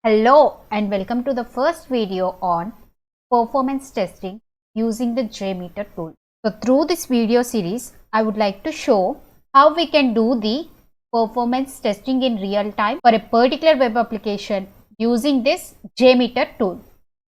Hello and welcome to the first video on performance testing using the Jmeter tool. So through this video series, I would like to show how we can do the performance testing in real time for a particular web application using this Jmeter tool.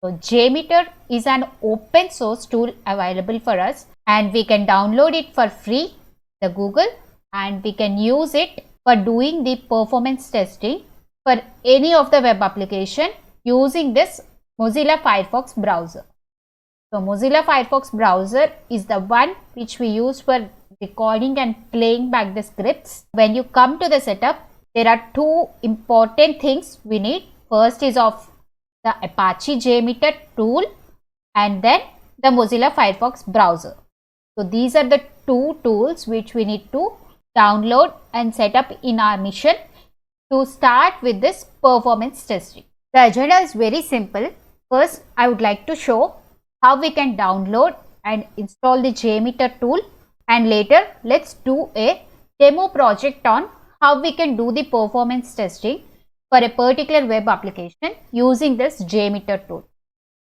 So Jmeter is an open source tool available for us and we can download it for free, the Google, and we can use it for doing the performance testing for any of the web application using this Mozilla Firefox browser. So Mozilla Firefox browser is the one which we use for recording and playing back the scripts. When you come to the setup, there are two important things we need. First is of the Apache Jmeter tool and then the Mozilla Firefox browser. So these are the two tools which we need to download and set up in our mission to start with this performance testing. The agenda is very simple. First, I would like to show how we can download and install the Jmeter tool, and later let's do a demo project on how we can do the performance testing for a particular web application using this Jmeter tool.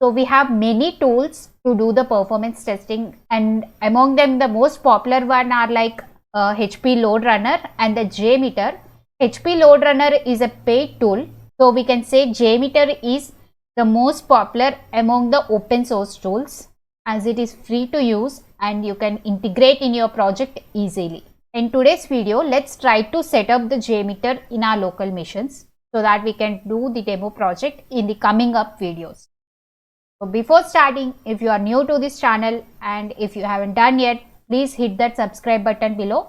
So we have many tools to do the performance testing, and among them the most popular one are like HP Load Runner and the Jmeter. HP Load Runner is a paid tool, so we can say Jmeter is the most popular among the open source tools as it is free to use and you can integrate in your project easily. In today's video, let's try to set up the Jmeter in our local missions so that we can do the demo project in the coming up videos. So before starting, if you are new to this channel and if you haven't done yet, please hit that subscribe button below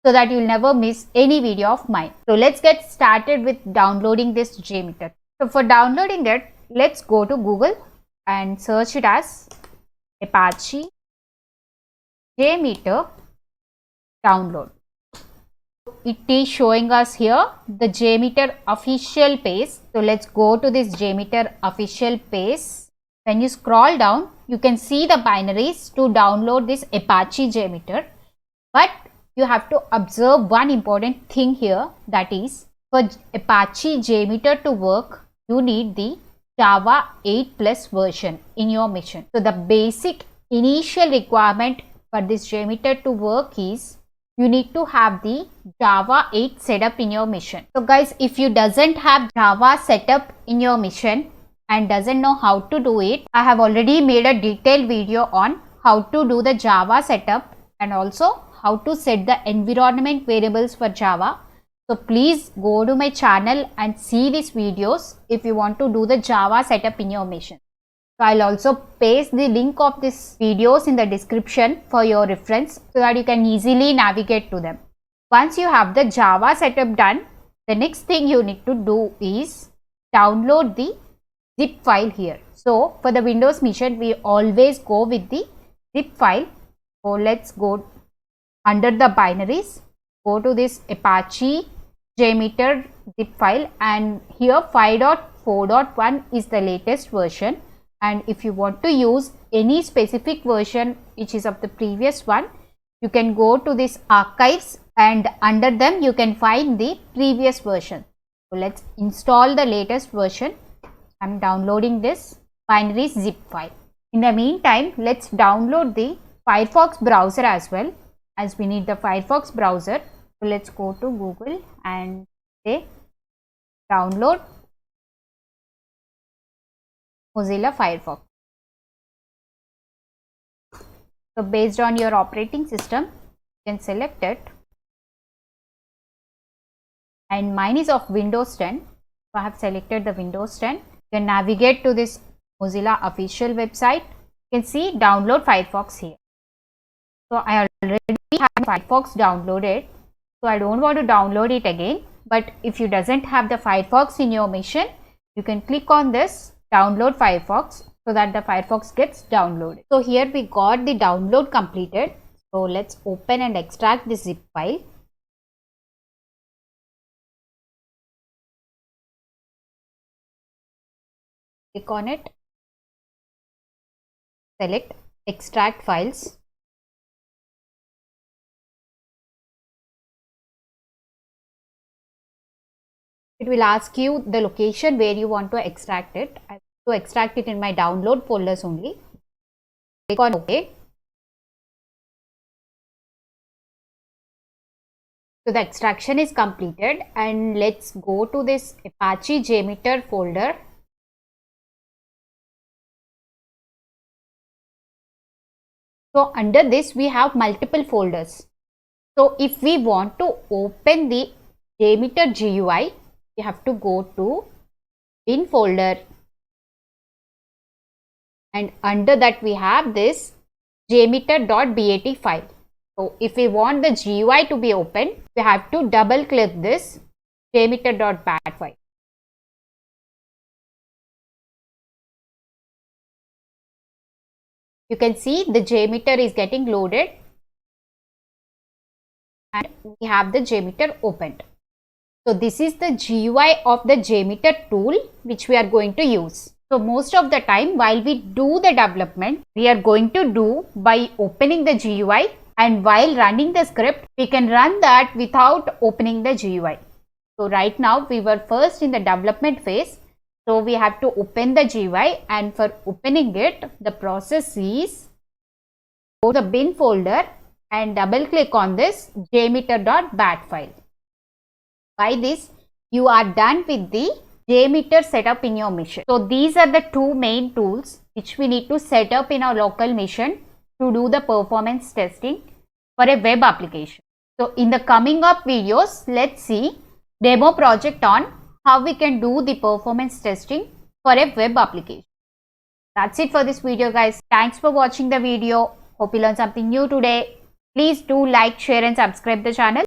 so that you will never miss any video of mine. So let's get started with downloading this Jmeter. So for downloading it, let's go to Google and search it as Apache Jmeter download. It is showing us here the Jmeter official page. So let's go to this Jmeter official page. When you scroll down, you can see the binaries to download this Apache Jmeter. But you have to observe one important thing here, that is for Apache Jmeter to work, you need the Java 8 plus version in your mission. So the basic initial requirement for this Jmeter to work is you need to have the Java 8 setup in your mission. So guys, if you doesn't have Java setup in your mission and doesn't know how to do it, I have already made a detailed video on how to do the Java setup and also how to set the environment variables for Java. So please go to my channel and see these videos if you want to do the Java setup in your mission. So I'll also paste the link of these videos in the description for your reference so that you can easily navigate to them. Once you have the Java setup done, the next thing you need to do is download the zip file here. So for the Windows mission, we always go with the zip file. So let's go under the binaries, go to this Apache Jmeter zip file, and here 5.4.1 is the latest version, and if you want to use any specific version which is of the previous one, you can go to this archives and under them you can find the previous version. So let's install the latest version. I'm downloading this binary zip file. In the meantime, let's download the Firefox browser as well, as we need the Firefox browser. So let's go to Google and say download Mozilla Firefox. So based on your operating system, you can select it, and mine is of Windows 10. So I have selected the Windows 10. You can navigate to this Mozilla official website. You can see download Firefox here. So I already have Firefox downloaded, so I don't want to download it again. But if you doesn't have the Firefox in your mission, you can click on this download Firefox so that the Firefox gets downloaded. So here we got the download completed. So let's open and extract the zip file. Click on it, select extract files. it will ask you the location where you want to extract it. I want to extract it in my download folders only. Click on OK. So the extraction is completed, and let's go to this Apache Jmeter folder. So under this we have multiple folders. So if we want to open the Jmeter GUI, we have to go to bin folder, and under that we have this jmeter.bat file. So if we want the GUI to be open, we have to double click this jmeter.bat file. You can see the Jmeter is getting loaded, and we have the Jmeter opened. So this is the GUI of the Jmeter tool which we are going to use. So most of the time while we do the development, we are going to do by opening the GUI, and while running the script, we can run that without opening the GUI. So right now we were first in the development phase. So we have to open the GUI, and for opening it, the process is go to the bin folder and double click on this jmeter.bat file. By this, you are done with the Jmeter setup in your mission. So these are the two main tools which we need to set up in our local mission to do the performance testing for a web application. So in the coming up videos, let's see demo project on how we can do the performance testing for a web application. That's it for this video, guys. Thanks for watching the video. Hope you learned something new today. Please do like, share and subscribe the channel.